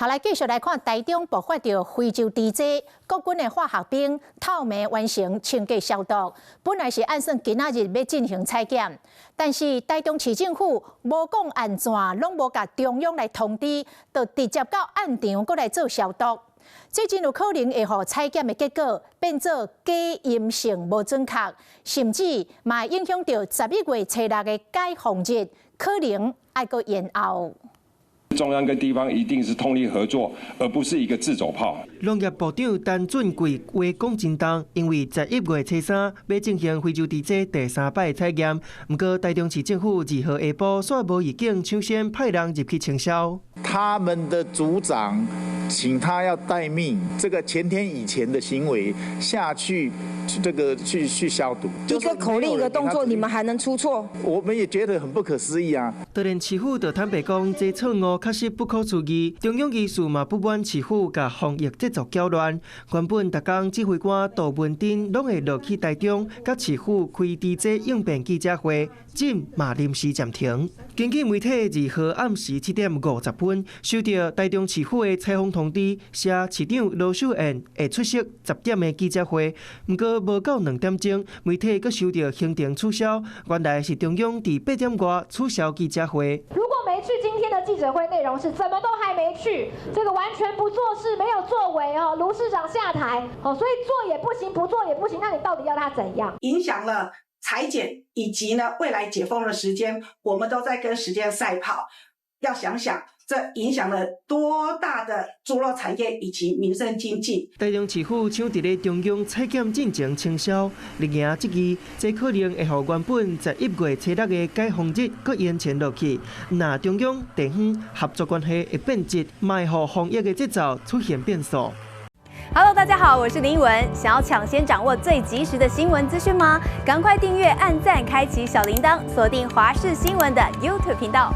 后来继续来看台中爆发着非洲猪瘟，国军的化学兵透明完成清洁消毒。本来是按算今仔日要进行采检，但是台中市政府无讲安怎，拢无甲中央来通知，就直接到案场过来做消毒。这真有可能会互采检的结果变做假阴性无准确，甚至嘛影响到11月初6的解放日，可能还阁延后。 中央跟地方一定是通力合作，而不是一个自走炮。农业部长陈俊贵话讲真重，因为11月初3要进行非洲猪瘟第3摆采检，不过台中市政府2号下晡煞无预警抢先派人入去清消。他们的组长请他要待命，这个前天以前的行为下去，去消毒。一个口令一个动作，你们还能出错？我们也觉得很不可思议啊！当然，市府就坦白讲，这错误确实不可思议。中央医事嘛不满市府甲防疫节奏搅乱。原本逐工指挥官杜文珍拢会落去台中，甲市府开猪瘟应变记者会，今嘛临时暂停。根据媒体2号暗时7点50分收到台中市府的采访通知，写市长罗秀燕会出席10点的记者会。不过无到2点钟，媒体阁收到行程取消，原来是中央伫8点外取消记者会。 如果没去今天的记者会，内容是怎么都还没去，这个完全不做事，没有作为哦。卢市长下台哦，所以做也不行，不做也不行，那你到底要他怎样？影响了裁剪以及呢未来解封的时间，我们都在跟时间赛跑。要想想，这影响了多大的猪肉产业以及民生经济。台中市府抢伫咧中央采检进程清消，立行即期，这可能会互原本11月初6的解放日搁延前落去。那中央地方合作关系会变质，卖互防疫的节奏出现变数。 Hello， 大家好，我是林依文。想要抢先掌握最及时的新闻资讯吗？赶快订阅、按赞、开启小铃铛，锁定华视新闻的 YouTube 频道。